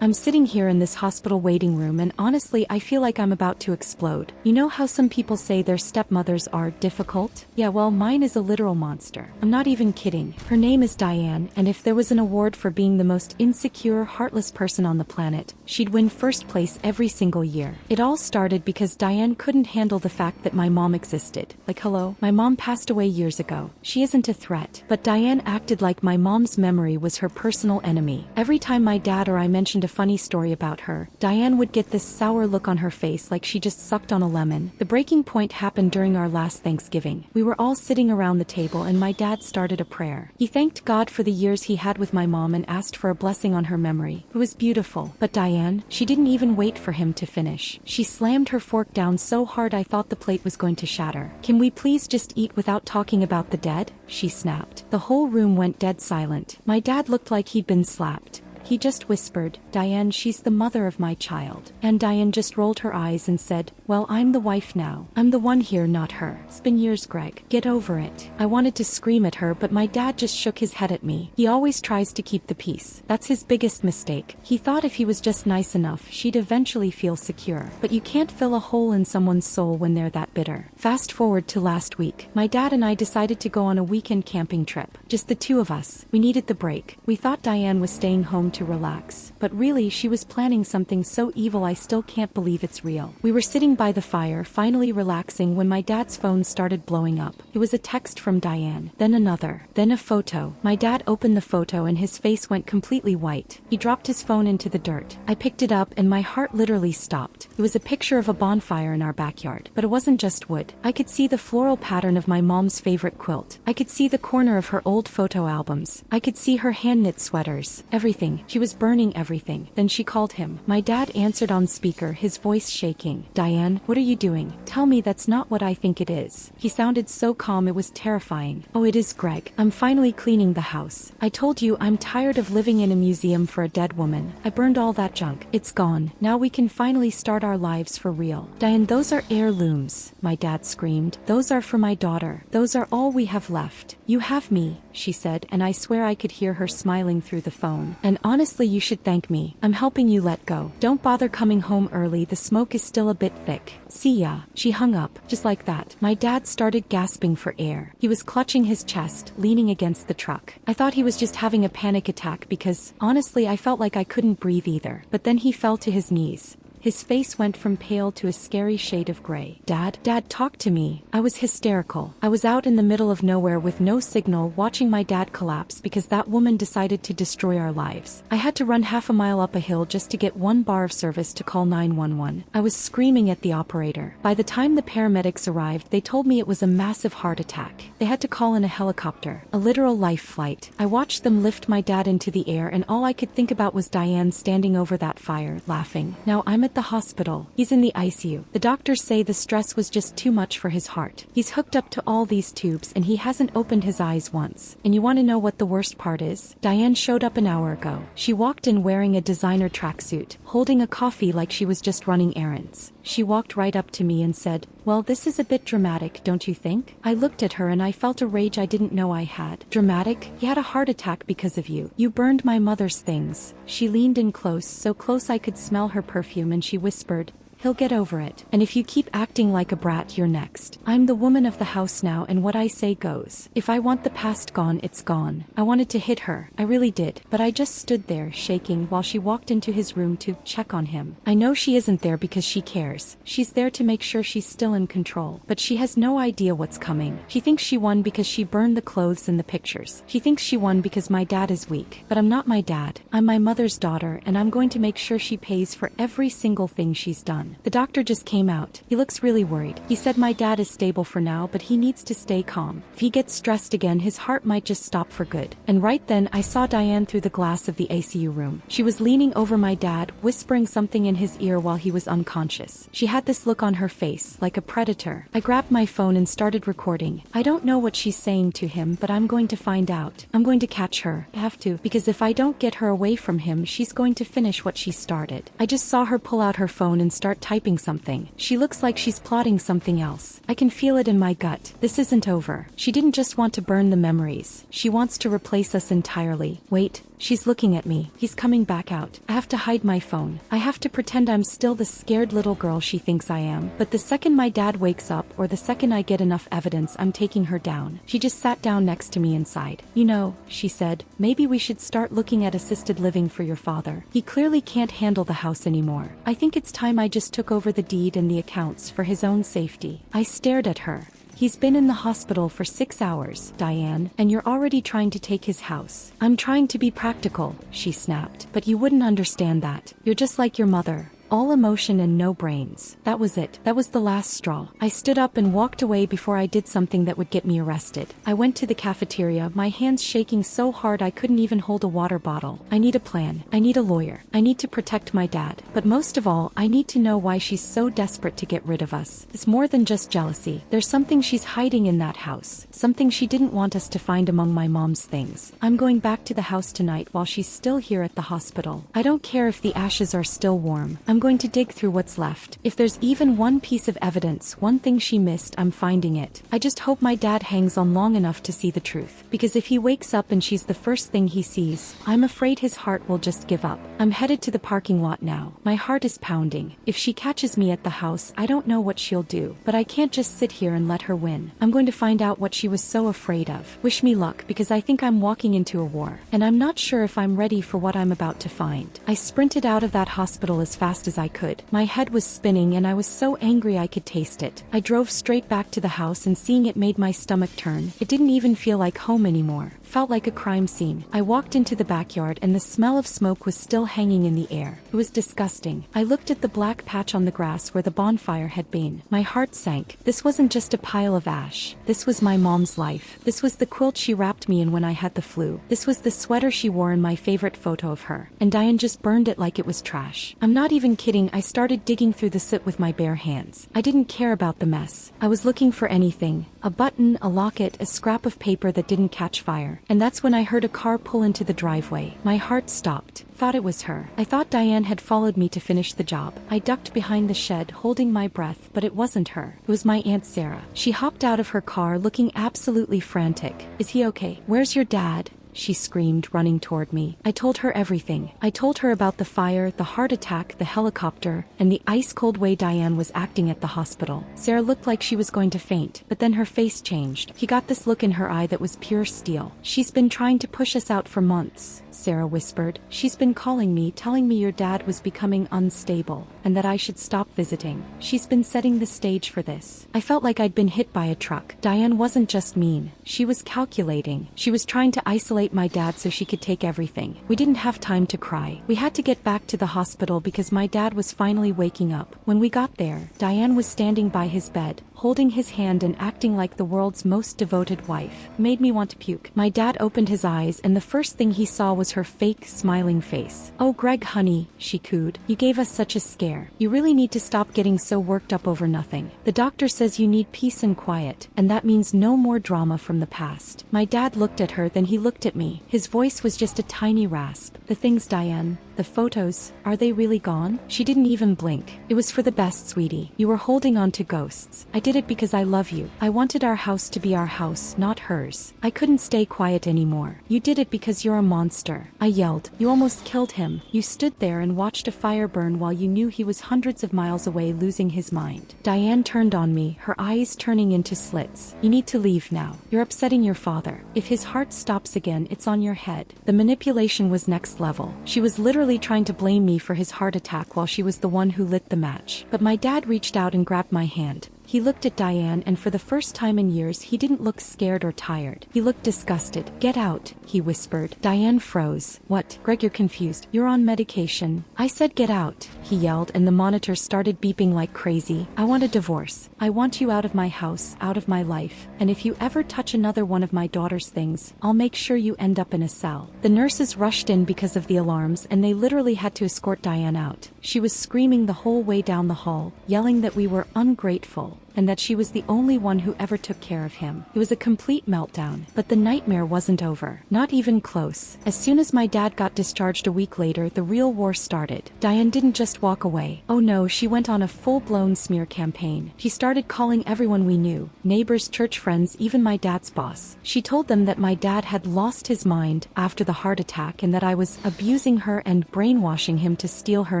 I'm sitting here in this hospital waiting room and honestly I feel like I'm about to explode. You know how some people say their stepmothers are difficult? Yeah, well, mine is a literal monster. I'm not even kidding. Her name is Diane, and if there was an award for being the most insecure, heartless person on the planet, she'd win first place every single year. It all started because Diane couldn't handle the fact that my mom existed. Like, hello? My mom passed away years ago. She isn't a threat. But Diane acted like my mom's memory was her personal enemy. Every time my dad or I mentioned a funny story about her, Diane would get this sour look on her face like she just sucked on a lemon. The breaking point happened during our last Thanksgiving. We were all sitting around the table and my dad started a prayer. He thanked God for the years he had with my mom and asked for a blessing on her memory. It was beautiful. But Diane, she didn't even wait for him to finish. She slammed her fork down so hard I thought the plate was going to shatter. "Can we please just eat without talking about the dead?" she snapped. The whole room went dead silent. My dad looked like he'd been slapped. He just whispered, "Diane, she's the mother of my child." And Diane just rolled her eyes and said, "Well, I'm the wife now. I'm the one here, not her. It's been years, Greg. Get over it." I wanted to scream at her, but my dad just shook his head at me. He always tries to keep the peace. That's his biggest mistake. He thought if he was just nice enough, she'd eventually feel secure. But you can't fill a hole in someone's soul when they're that bitter. Fast forward to last week. My dad and I decided to go on a weekend camping trip. Just the two of us. We needed the break. We thought Diane was staying home to relax, but really she was planning something so evil I still can't believe it's real. We were sitting by the fire, finally relaxing, when my dad's phone started blowing up. It was a text from Diane, then another, then a photo. My dad opened the photo and his face went completely white. He dropped his phone into the dirt. I picked it up and my heart literally stopped. It was a picture of a bonfire in our backyard, but it wasn't just wood. I could see the floral pattern of my mom's favorite quilt. I could see the corner of her old photo albums. I could see her hand-knit sweaters. Everything. She was burning everything. Then she called him. My dad answered on speaker, his voice shaking. "Diane, what are you doing? Tell me that's not what I think it is." He sounded so calm it was terrifying. "Oh, it is, Greg. I'm finally cleaning the house. I told you I'm tired of living in a museum for a dead woman. I burned all that junk. It's gone. Now we can finally start our lives for real." "Diane, those are heirlooms," my dad screamed. "Those are for my daughter. Those are all we have left. You have me," she said, and I swear I could hear her smiling through the phone. "And honestly, you should thank me. I'm helping you let go. Don't bother coming home early. The smoke is still a bit thick. See ya." She hung up, just like that. My dad started gasping for air. He was clutching his chest, leaning against the truck. I thought he was just having a panic attack because, honestly, I felt like I couldn't breathe either. But then he fell to his knees. His face went from pale to a scary shade of gray. Dad, talk to me." I was hysterical. I was out in the middle of nowhere with no signal, watching my dad collapse because that woman decided to destroy our lives. I had to run half a mile up a hill just to get one bar of service to call 911. I was screaming at the operator. By the time the paramedics arrived, they told me it was a massive heart attack. They had to call in a helicopter, a literal life flight. I watched them lift my dad into the air and all I could think about was Diane standing over that fire, laughing. Now I'm at the hospital. He's in the ICU. The doctors say the stress was just too much for his heart. He's hooked up to all these tubes and he hasn't opened his eyes once. And you want to know what the worst part is? Diane showed up an hour ago. She walked in wearing a designer tracksuit, holding a coffee like she was just running errands. She walked right up to me and said, "Well, this is a bit dramatic, don't you think?" I looked at her and I felt a rage I didn't know I had. "Dramatic? He had a heart attack because of you. You burned my mother's things." She leaned in close, so close I could smell her perfume, and she whispered, "He'll get over it. And if you keep acting like a brat, you're next. I'm the woman of the house now and what I say goes. If I want the past gone, it's gone." I wanted to hit her. I really did. But I just stood there, shaking, while she walked into his room to check on him. I know she isn't there because she cares. She's there to make sure she's still in control. But she has no idea what's coming. She thinks she won because she burned the clothes in the pictures. She thinks she won because my dad is weak. But I'm not my dad. I'm my mother's daughter, and I'm going to make sure she pays for every single thing she's done. The doctor just came out. He looks really worried. He said my dad is stable for now, but he needs to stay calm. If he gets stressed again, his heart might just stop for good. And right then, I saw Diane through the glass of the ICU room. She was leaning over my dad, whispering something in his ear while he was unconscious. She had this look on her face, like a predator. I grabbed my phone and started recording. I don't know what she's saying to him, but I'm going to find out. I'm going to catch her. I have to, because if I don't get her away from him, she's going to finish what she started. I just saw her pull out her phone and start typing something. She looks like she's plotting something else. I can feel it in my gut. This isn't over. She didn't just want to burn the memories. She wants to replace us entirely. Wait, She's looking at me. He's coming back out. I have to hide my phone. I have to pretend I'm still the scared little girl she thinks I am. But the second my dad wakes up, or the second I get enough evidence, I'm taking her down. She just sat down next to me and sighed. You know, she said, maybe we should start looking at assisted living for your father. He clearly can't handle the house anymore. I think it's time I just took over the deed and the accounts for his own safety. I stared at her. He's been in the hospital for 6 hours, Diane, and you're already trying to take his house. I'm trying to be practical, she snapped. But you wouldn't understand that. You're just like your mother. All emotion and no brains. That was it. That was the last straw. I stood up and walked away before I did something that would get me arrested. I went to the cafeteria, my hands shaking so hard I couldn't even hold a water bottle. I need a plan. I need a lawyer. I need to protect my dad. But most of all, I need to know why she's so desperate to get rid of us. It's more than just jealousy. There's something she's hiding in that house. Something she didn't want us to find among my mom's things. I'm going back to the house tonight while she's still here at the hospital. I don't care if the ashes are still warm. I'm going to dig through what's left. If there's even one piece of evidence, one thing she missed, I'm finding it. I just hope my dad hangs on long enough to see the truth. Because if he wakes up and she's the first thing he sees, I'm afraid his heart will just give up. I'm headed to the parking lot now. My heart is pounding. If she catches me at the house, I don't know what she'll do. But I can't just sit here and let her win. I'm going to find out what she was so afraid of. Wish me luck, because I think I'm walking into a war. And I'm not sure if I'm ready for what I'm about to find. I sprinted out of that hospital as fast as I could. My head was spinning and I was so angry I could taste it. I drove straight back to the house and seeing it made my stomach turn. It didn't even feel like home anymore. Felt like a crime scene. I walked into the backyard and the smell of smoke was still hanging in the air. It was disgusting. I looked at the black patch on the grass where the bonfire had been. My heart sank. This wasn't just a pile of ash. This was my mom's life. This was the quilt she wrapped me in when I had the flu. This was the sweater she wore in my favorite photo of her. And Diane just burned it like it was trash. I'm not even kidding. I started digging through the soot with my bare hands. I didn't care about the mess. I was looking for anything. A button, a locket, a scrap of paper that didn't catch fire. And that's when I heard a car pull into the driveway. My heart stopped. Thought it was her. I thought Diane had followed me to finish the job. I ducked behind the shed, holding my breath, but it wasn't her. It was my Aunt Sarah. She hopped out of her car looking absolutely frantic. Is he okay? Where's your dad? She screamed, running toward me. I told her everything. I told her about the fire, the heart attack, the helicopter, and the ice-cold way Diane was acting at the hospital. Sarah looked like she was going to faint, but then her face changed. He got this look in her eye that was pure steel. She's been trying to push us out for months, Sarah whispered. She's been calling me, telling me your dad was becoming unstable, and that I should stop visiting. She's been setting the stage for this. I felt like I'd been hit by a truck. Diane wasn't just mean. She was calculating. She was trying to isolate my dad so she could take everything. We didn't have time to cry. We had to get back to the hospital because my dad was finally waking up. When we got there, Diane was standing by his bed, holding his hand and acting like the world's most devoted wife. Made me want to puke. My dad opened his eyes and the first thing he saw was her fake, smiling face. "Oh, Greg, honey," she cooed. "You gave us such a scare. You really need to stop getting so worked up over nothing. The doctor says you need peace and quiet, and that means no more drama from the past." My dad looked at her, then he looked at me. His voice was just a tiny rasp. "The things, Diane, the photos, are they really gone?" She didn't even blink. "It was for the best, sweetie. You were holding on to ghosts. I did it because I love you. I wanted our house to be our house, not hers. I couldn't stay quiet anymore. You did it because you're a monster." I yelled. "You almost killed him. You stood there and watched a fire burn while you knew he was hundreds of miles away losing his mind." Diane turned on me, her eyes turning into slits. "You need to leave now. You're upsetting your father. If his heart stops again, it's on your head." The manipulation was next level. She was literally trying to blame me for his heart attack while she was the one who lit the match. But my dad reached out and grabbed my hand. He looked at Diane, and for the first time in years, he didn't look scared or tired. He looked disgusted. "Get out," he whispered. Diane froze. "What? Greg, you're confused. You're on medication." "I said get out," he yelled, and the monitor started beeping like crazy. "I want a divorce. I want you out of my house, out of my life. And if you ever touch another one of my daughter's things, I'll make sure you end up in a cell." The nurses rushed in because of the alarms, and they literally had to escort Diane out. She was screaming the whole way down the hall, yelling that we were ungrateful, and that she was the only one who ever took care of him. It was a complete meltdown. But the nightmare wasn't over. Not even close. As soon as my dad got discharged a week later, the real war started. Diane didn't just walk away. Oh no, she went on a full-blown smear campaign. She started calling everyone we knew, neighbors, church friends, even my dad's boss. She told them that my dad had lost his mind after the heart attack and that I was abusing her and brainwashing him to steal her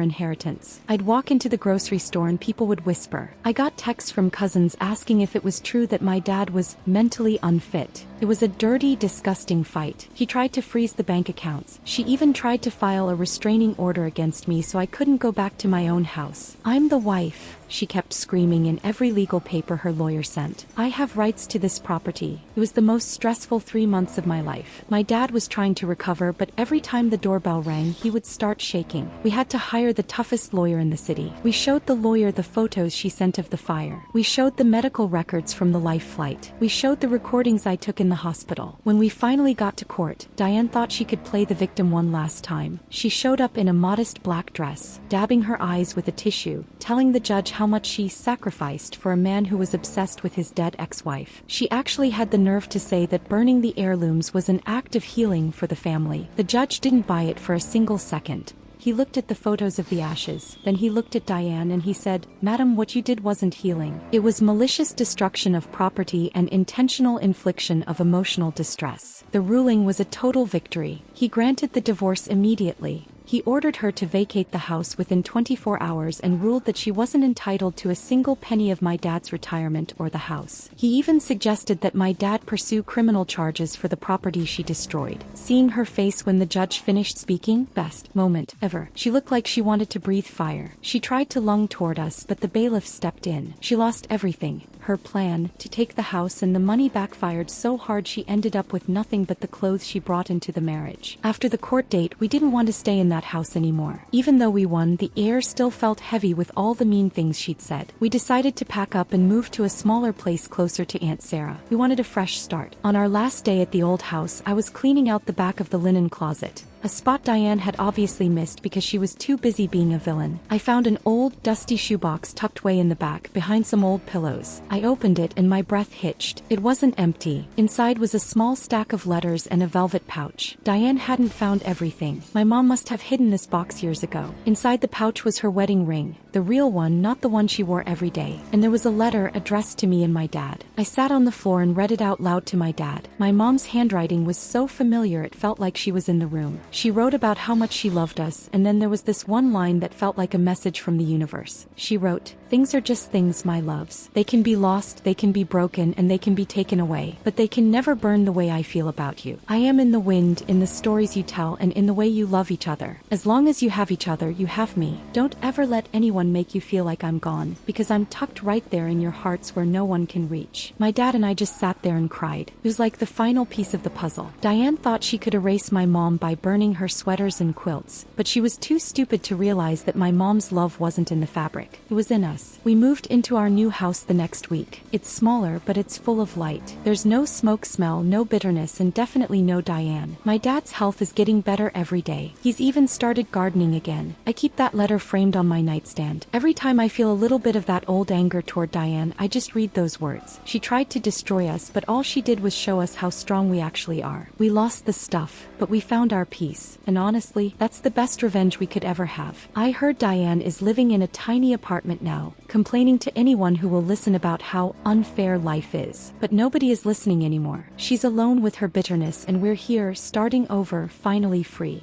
inheritance. I'd walk into the grocery store and people would whisper. I got texts from cousins asking if it was true that my dad was mentally unfit. It was a dirty, disgusting fight. He tried to freeze the bank accounts. She even tried to file a restraining order against me so I couldn't go back to my own house. I'm the wife, she kept screaming in every legal paper her lawyer sent. I have rights to this property. It was the most stressful 3 months of my life. My dad was trying to recover, but every time the doorbell rang, he would start shaking. We had to hire the toughest lawyer in the city. We showed the lawyer the photos she sent of the fire. We showed the medical records from the life flight. We showed the recordings I took in the hospital. When we finally got to court, Diane thought she could play the victim one last time. She showed up in a modest black dress, dabbing her eyes with a tissue, telling the judge how much she sacrificed for a man who was obsessed with his dead ex-wife. She actually had the nerve to say that burning the heirlooms was an act of healing for the family. The judge didn't buy it for a single second. He looked at the photos of the ashes, then he looked at Diane and he said, "Madam, what you did wasn't healing. It was malicious destruction of property and intentional infliction of emotional distress." The ruling was a total victory. He granted the divorce immediately. He ordered her to vacate the house within 24 hours and ruled that she wasn't entitled to a single penny of my dad's retirement or the house. He even suggested that my dad pursue criminal charges for the property she destroyed. Seeing her face when the judge finished speaking, best moment ever. She looked like she wanted to breathe fire. She tried to lung toward us, but the bailiff stepped in. She lost everything. Her plan to take the house and the money backfired so hard she ended up with nothing but the clothes she brought into the marriage. After the court date, we didn't want to stay in that house anymore. Even though we won, the air still felt heavy with all the mean things she'd said. We decided to pack up and move to a smaller place closer to Aunt Sarah. We wanted a fresh start. On our last day at the old house, I was cleaning out the back of the linen closet. A spot Diane had obviously missed because she was too busy being a villain. I found an old, dusty shoebox tucked way in the back, behind some old pillows. I opened it and my breath hitched. It wasn't empty. Inside was a small stack of letters and a velvet pouch. Diane hadn't found everything. My mom must have hidden this box years ago. Inside the pouch was her wedding ring. The real one, not the one she wore every day. And there was a letter addressed to me and my dad. I sat on the floor and read it out loud to my dad. My mom's handwriting was so familiar it felt like she was in the room. She wrote about how much she loved us, and then there was this one line that felt like a message from the universe. She wrote, "Things are just things, my loves. They can be lost, they can be broken, and they can be taken away, but they can never burn the way I feel about you. I am in the wind, in the stories you tell, and in the way you love each other. As long as you have each other, you have me. Don't ever let anyone make you feel like I'm gone, because I'm tucked right there in your hearts where no one can reach." My dad and I just sat there and cried. It was like the final piece of the puzzle. Diane thought she could erase my mom by burning her sweaters and quilts, but she was too stupid to realize that my mom's love wasn't in the fabric. It was in us. We moved into our new house the next week. It's smaller, but it's full of light. There's no smoke smell, no bitterness, and definitely no Diane. My dad's health is getting better every day. He's even started gardening again. I keep that letter framed on my nightstand. Every time I feel a little bit of that old anger toward Diane, I just read those words. She tried to destroy us, but all she did was show us how strong we actually are. We lost the stuff, but we found our peace. And honestly, that's the best revenge we could ever have. I heard Diane is living in a tiny apartment now, complaining to anyone who will listen about how unfair life is. But nobody is listening anymore. She's alone with her bitterness, and we're here, starting over, finally free.